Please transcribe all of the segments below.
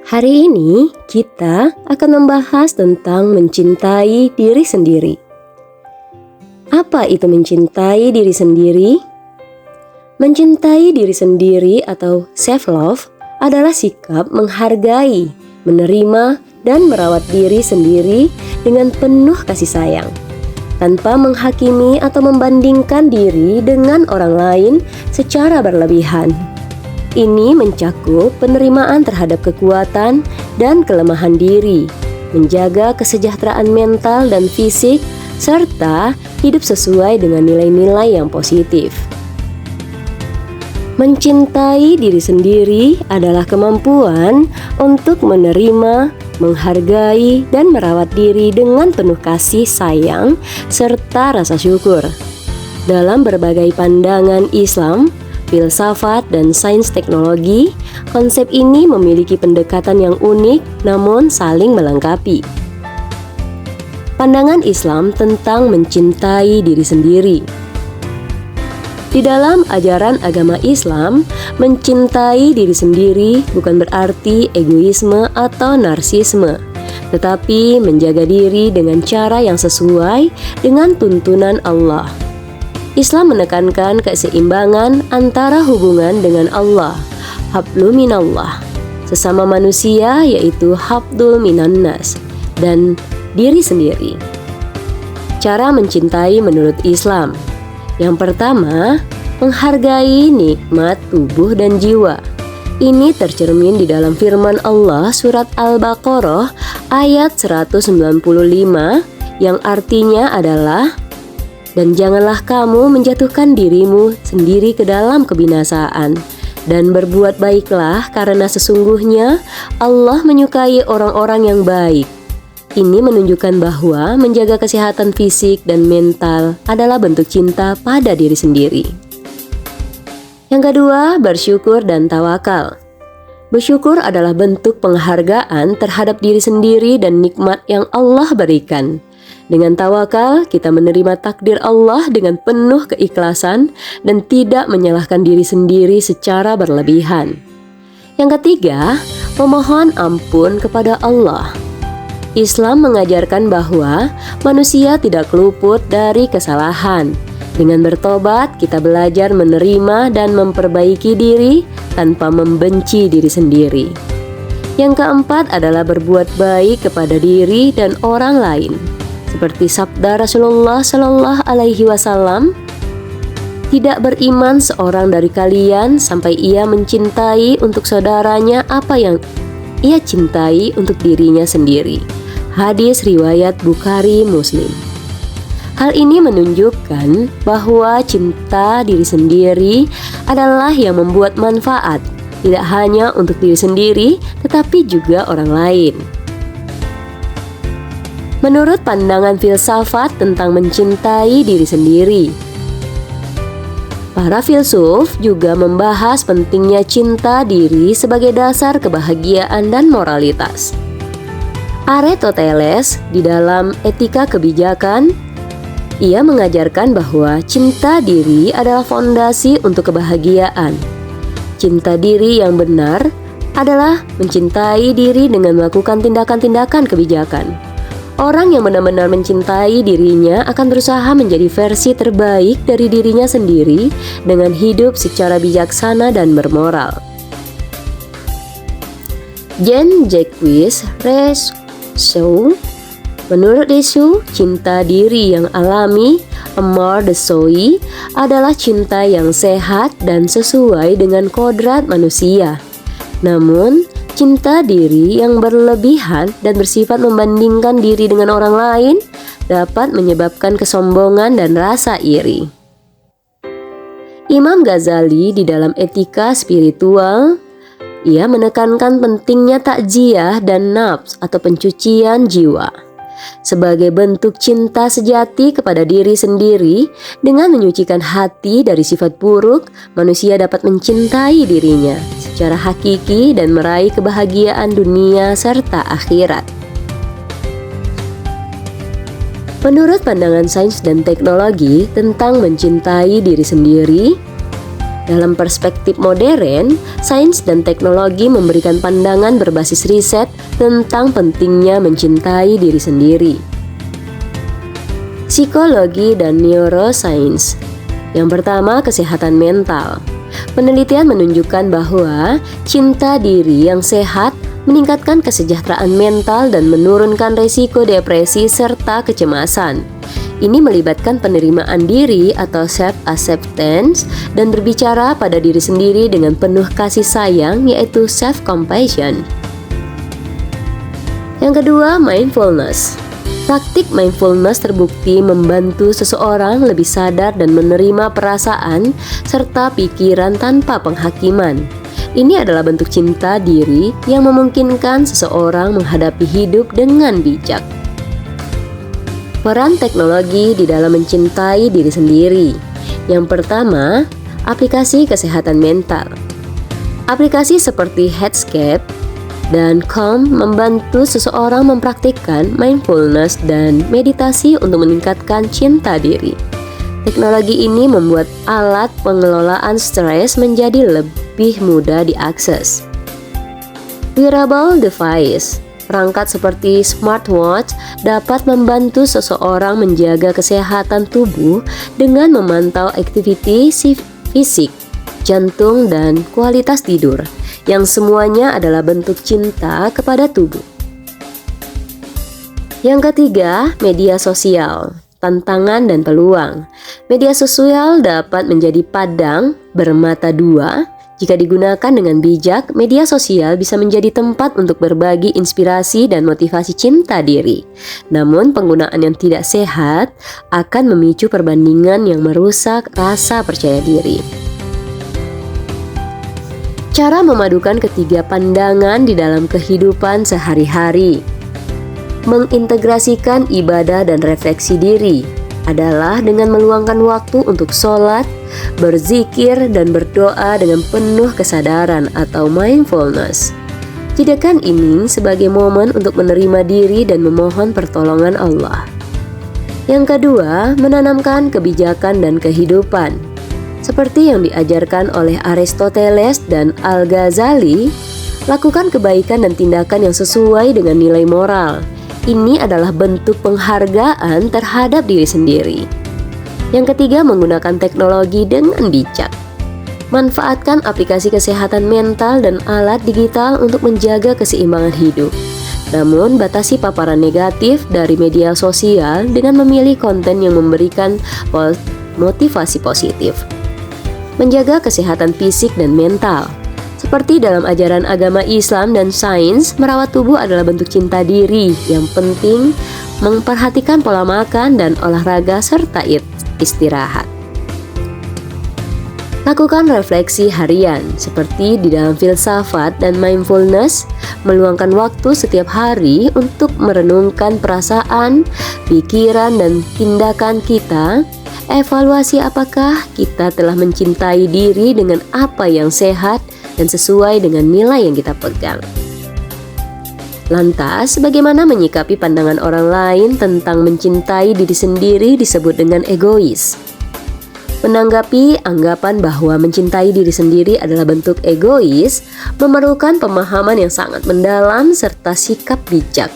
Hari ini kita akan membahas tentang mencintai diri sendiri. Apa itu mencintai diri sendiri? Mencintai diri sendiri atau self-love adalah sikap menghargai, menerima, dan merawat diri sendiri dengan penuh kasih sayang, tanpa menghakimi atau membandingkan diri dengan orang lain secara berlebihan. Ini mencakup penerimaan terhadap kekuatan dan kelemahan diri, menjaga kesejahteraan mental dan fisik, serta hidup sesuai dengan nilai-nilai yang positif. Mencintai diri sendiri adalah kemampuan untuk menerima, menghargai, dan merawat diri dengan penuh kasih sayang serta rasa syukur. Dalam berbagai pandangan Islam, filsafat, dan sains teknologi, konsep ini memiliki pendekatan yang unik namun saling melengkapi. Pandangan Islam tentang mencintai diri sendiri. Di dalam ajaran agama Islam, mencintai diri sendiri bukan berarti egoisme atau narsisme, tetapi menjaga diri dengan cara yang sesuai dengan tuntunan Allah. Islam menekankan keseimbangan antara hubungan dengan Allah, hablu minallah, sesama manusia yaitu habdul minannas, dan diri sendiri. Cara mencintai menurut Islam. Yang pertama, menghargai nikmat tubuh dan jiwa. Ini tercermin di dalam firman Allah surat Al-Baqarah ayat 195 yang artinya adalah, "Dan janganlah kamu menjatuhkan dirimu sendiri ke dalam kebinasaan, dan berbuat baiklah karena sesungguhnya Allah menyukai orang-orang yang baik." Ini menunjukkan bahwa menjaga kesehatan fisik dan mental adalah bentuk cinta pada diri sendiri. Yang kedua, bersyukur dan tawakal. Bersyukur adalah bentuk penghargaan terhadap diri sendiri dan nikmat yang Allah berikan. Dengan tawakal, kita menerima takdir Allah dengan penuh keikhlasan dan tidak menyalahkan diri sendiri secara berlebihan. Yang ketiga, memohon ampun kepada Allah. Islam mengajarkan bahwa manusia tidak luput dari kesalahan. Dengan bertobat, kita belajar menerima dan memperbaiki diri tanpa membenci diri sendiri. Yang keempat adalah berbuat baik kepada diri dan orang lain. Seperti sabda Rasulullah Shallallahu Alaihi Wasallam, "Tidak beriman seorang dari kalian sampai ia mencintai untuk saudaranya apa yang ia cintai untuk dirinya sendiri." Hadis riwayat Bukhari Muslim. Hal ini menunjukkan bahwa cinta diri sendiri adalah yang membuat manfaat, tidak hanya untuk diri sendiri, tetapi juga orang lain. Menurut pandangan filsafat tentang mencintai diri sendiri, para filsuf juga membahas pentingnya cinta diri sebagai dasar kebahagiaan dan moralitas. Aristoteles di dalam Etika Kebijakan, ia mengajarkan bahwa cinta diri adalah fondasi untuk kebahagiaan. Cinta diri yang benar adalah mencintai diri dengan melakukan tindakan-tindakan kebijakan. Orang yang benar-benar mencintai dirinya akan berusaha menjadi versi terbaik dari dirinya sendiri dengan hidup secara bijaksana dan bermoral. Jean-Jacques Rousseau, menurut Rousseau, cinta diri yang alami, amour de soi, adalah cinta yang sehat dan sesuai dengan kodrat manusia. Namun, cinta diri yang berlebihan dan bersifat membandingkan diri dengan orang lain dapat menyebabkan kesombongan dan rasa iri. Imam Ghazali di dalam Etika Spiritual, ia menekankan pentingnya takziah dan nafs atau pencucian jiwa sebagai bentuk cinta sejati kepada diri sendiri. Dengan menyucikan hati dari sifat buruk, manusia dapat mencintai dirinya secara hakiki dan meraih kebahagiaan dunia serta akhirat. Menurut pandangan sains dan teknologi tentang mencintai diri sendiri, Dalam perspektif modern, sains dan teknologi memberikan pandangan berbasis riset tentang pentingnya mencintai diri sendiri. Psikologi dan neuroscience. Yang pertama, kesehatan mental. Penelitian menunjukkan bahwa cinta diri yang sehat meningkatkan kesejahteraan mental dan menurunkan risiko depresi serta kecemasan. Ini melibatkan penerimaan diri atau self-acceptance dan berbicara pada diri sendiri dengan penuh kasih sayang, yaitu self-compassion. Yang kedua, mindfulness. Praktik mindfulness terbukti membantu seseorang lebih sadar dan menerima perasaan serta pikiran tanpa penghakiman. Ini adalah bentuk cinta diri yang memungkinkan seseorang menghadapi hidup dengan bijak. Peran teknologi di dalam mencintai diri sendiri. Yang pertama, aplikasi kesehatan mental. Aplikasi seperti Headscape dan Calm membantu seseorang mempraktikkan mindfulness dan meditasi untuk meningkatkan cinta diri. Teknologi ini membuat alat pengelolaan stres menjadi lebih mudah diakses. Wearable device. Perangkat seperti smartwatch dapat membantu seseorang menjaga kesehatan tubuh dengan memantau aktivitas fisik, jantung, dan kualitas tidur, yang semuanya adalah bentuk cinta kepada tubuh. Yang ketiga, media sosial, tantangan dan peluang. Media sosial dapat menjadi padang bermata dua. Jika digunakan dengan bijak, media sosial bisa menjadi tempat untuk berbagi inspirasi dan motivasi cinta diri. Namun, penggunaan yang tidak sehat akan memicu perbandingan yang merusak rasa percaya diri. Cara memadukan ketiga pandangan di dalam kehidupan sehari-hari. Mengintegrasikan ibadah dan refleksi diri adalah dengan meluangkan waktu untuk sholat, berzikir, dan berdoa dengan penuh kesadaran atau mindfulness. Jadikan ini sebagai momen untuk menerima diri dan memohon pertolongan Allah. Yang kedua, menanamkan kebijakan dan kehidupan. Seperti yang diajarkan oleh Aristoteles dan Al-Ghazali, lakukan kebaikan dan tindakan yang sesuai dengan nilai moral. Ini adalah bentuk penghargaan terhadap diri sendiri. Yang ketiga, menggunakan teknologi dengan bijak. Manfaatkan aplikasi kesehatan mental dan alat digital untuk menjaga keseimbangan hidup. Namun, batasi paparan negatif dari media sosial dengan memilih konten yang memberikan motivasi positif. Menjaga kesehatan fisik dan mental. Seperti dalam ajaran agama Islam dan sains, merawat tubuh adalah bentuk cinta diri. Yang penting, memperhatikan pola makan dan olahraga serta istirahat. Lakukan refleksi harian, seperti di dalam filsafat dan mindfulness, meluangkan waktu setiap hari untuk merenungkan perasaan, pikiran, dan tindakan kita. Evaluasi apakah kita telah mencintai diri dengan apa yang sehat dan sesuai dengan nilai yang kita pegang. Lantas, bagaimana menyikapi pandangan orang lain tentang mencintai diri sendiri disebut dengan egois? Menanggapi anggapan bahwa mencintai diri sendiri adalah bentuk egois, memerlukan pemahaman yang sangat mendalam serta sikap bijak.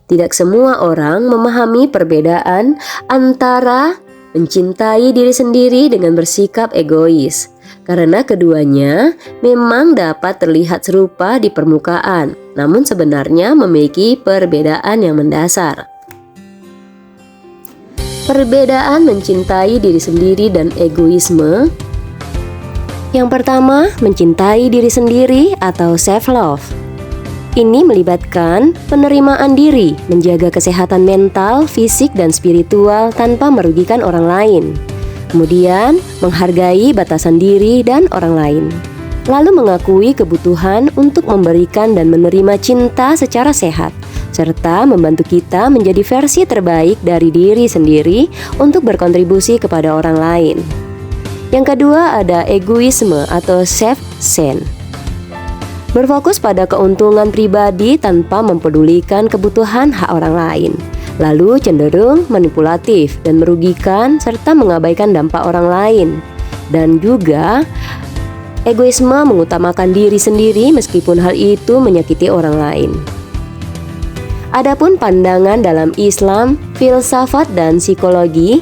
Tidak semua orang memahami perbedaan antara mencintai diri sendiri dengan bersikap egois, karena keduanya memang dapat terlihat serupa di permukaan, namun sebenarnya memiliki perbedaan yang mendasar. Perbedaan mencintai diri sendiri dan egoisme. Yang pertama, mencintai diri sendiri atau self-love. Ini melibatkan penerimaan diri, menjaga kesehatan mental, fisik, dan spiritual tanpa merugikan orang lain. Kemudian, menghargai batasan diri dan orang lain. Lalu mengakui kebutuhan untuk memberikan dan menerima cinta secara sehat, serta membantu kita menjadi versi terbaik dari diri sendiri untuk berkontribusi kepada orang lain. Yang kedua ada egoisme atau self-centered. Berfokus pada keuntungan pribadi tanpa mempedulikan kebutuhan hak orang lain, lalu cenderung manipulatif dan merugikan serta mengabaikan dampak orang lain. dan juga egoisme mengutamakan diri sendiri meskipun hal itu menyakiti orang lain. Adapun pandangan dalam Islam, filsafat dan psikologi,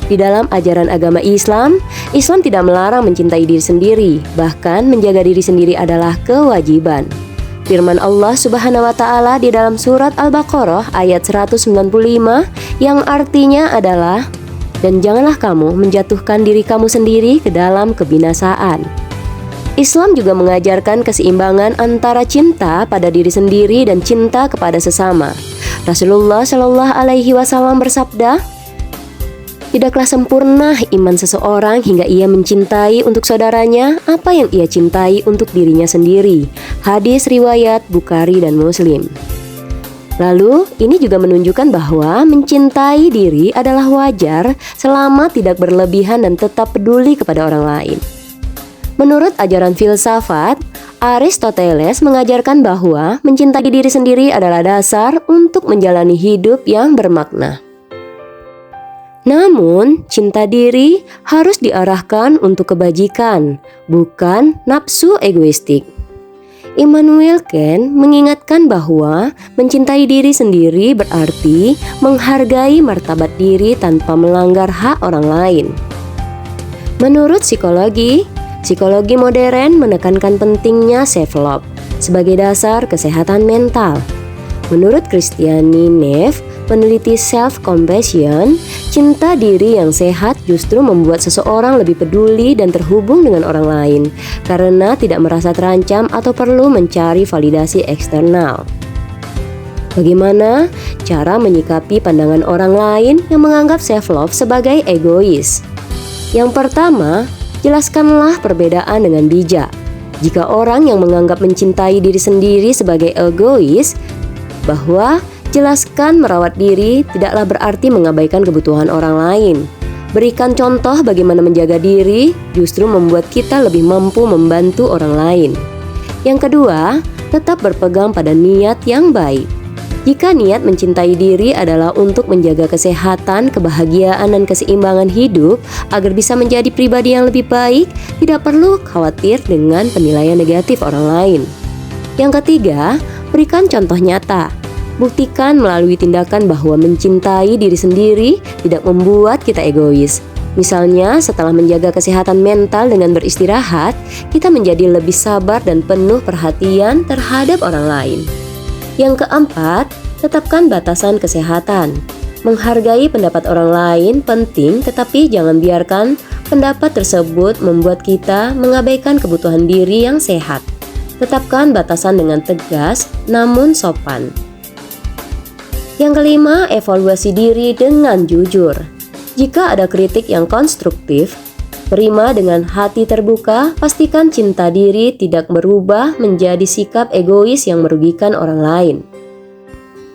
di dalam ajaran agama Islam, Islam tidak melarang mencintai diri sendiri, bahkan menjaga diri sendiri adalah kewajiban. Firman Allah Subhanahu wa Ta'ala di dalam surat Al-Baqarah ayat 195 yang artinya adalah, "Dan janganlah kamu menjatuhkan diri kamu sendiri ke dalam kebinasaan." Islam juga mengajarkan keseimbangan antara cinta pada diri sendiri dan cinta kepada sesama. Rasulullah Shallallahu Alaihi Wasallam bersabda, "Tidaklah sempurna iman seseorang hingga ia mencintai untuk saudaranya apa yang ia cintai untuk dirinya sendiri." Hadis riwayat Bukhari dan Muslim. Lalu, ini juga menunjukkan bahwa mencintai diri adalah wajar selama tidak berlebihan dan tetap peduli kepada orang lain. Menurut ajaran filsafat, Aristoteles mengajarkan bahwa mencintai diri sendiri adalah dasar untuk menjalani hidup yang bermakna. Namun, cinta diri harus diarahkan untuk kebajikan, bukan nafsu egoistik. Immanuel Kant mengingatkan bahwa mencintai diri sendiri berarti menghargai martabat diri tanpa melanggar hak orang lain. Menurut psikologi modern menekankan pentingnya self-love sebagai dasar kesehatan mental. Menurut Christiane Neff, peneliti self-compassion, cinta diri yang sehat justru membuat seseorang lebih peduli dan terhubung dengan orang lain karena tidak merasa terancam atau perlu mencari validasi eksternal. Bagaimana cara menyikapi pandangan orang lain yang menganggap self-love sebagai egois? Yang pertama, jelaskanlah perbedaan dengan bijak. Jika orang yang menganggap mencintai diri sendiri sebagai egois, bahwa jelaskan merawat diri tidaklah berarti mengabaikan kebutuhan orang lain. Berikan contoh bagaimana menjaga diri justru membuat kita lebih mampu membantu orang lain. Yang kedua, tetap berpegang pada niat yang baik. Jika niat mencintai diri adalah untuk menjaga kesehatan, kebahagiaan, dan keseimbangan hidup agar bisa menjadi pribadi yang lebih baik, tidak perlu khawatir dengan penilaian negatif orang lain. Yang ketiga, berikan contoh nyata. Buktikan melalui tindakan bahwa mencintai diri sendiri tidak membuat kita egois. Misalnya, setelah menjaga kesehatan mental dengan beristirahat, kita menjadi lebih sabar dan penuh perhatian terhadap orang lain. Yang keempat, tetapkan batasan kesehatan. Menghargai pendapat orang lain penting, tetapi jangan biarkan pendapat tersebut membuat kita mengabaikan kebutuhan diri yang sehat. Tetapkan batasan dengan tegas namun sopan. Yang kelima, evaluasi diri dengan jujur. Jika ada kritik yang konstruktif, terima dengan hati terbuka. Pastikan cinta diri tidak berubah menjadi sikap egois yang merugikan orang lain.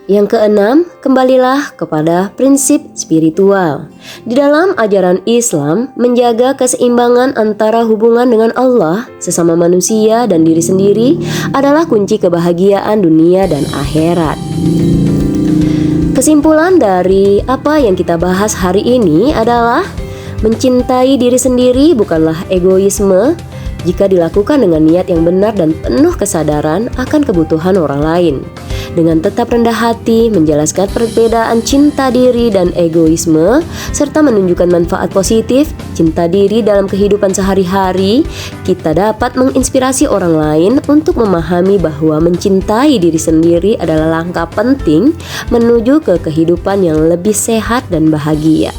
Yang keenam, kembalilah kepada prinsip spiritual. Di dalam ajaran Islam, menjaga keseimbangan antara hubungan dengan Allah, sesama manusia, dan diri sendiri adalah kunci kebahagiaan dunia dan akhirat. Kesimpulan dari apa yang kita bahas hari ini adalah mencintai diri sendiri bukanlah egoisme jika dilakukan dengan niat yang benar dan penuh kesadaran akan kebutuhan orang lain. Dengan tetap rendah hati, menjelaskan perbedaan cinta diri dan egoisme, serta menunjukkan manfaat positif cinta diri dalam kehidupan sehari-hari, kita dapat menginspirasi orang lain untuk memahami bahwa mencintai diri sendiri adalah langkah penting menuju ke kehidupan yang lebih sehat dan bahagia.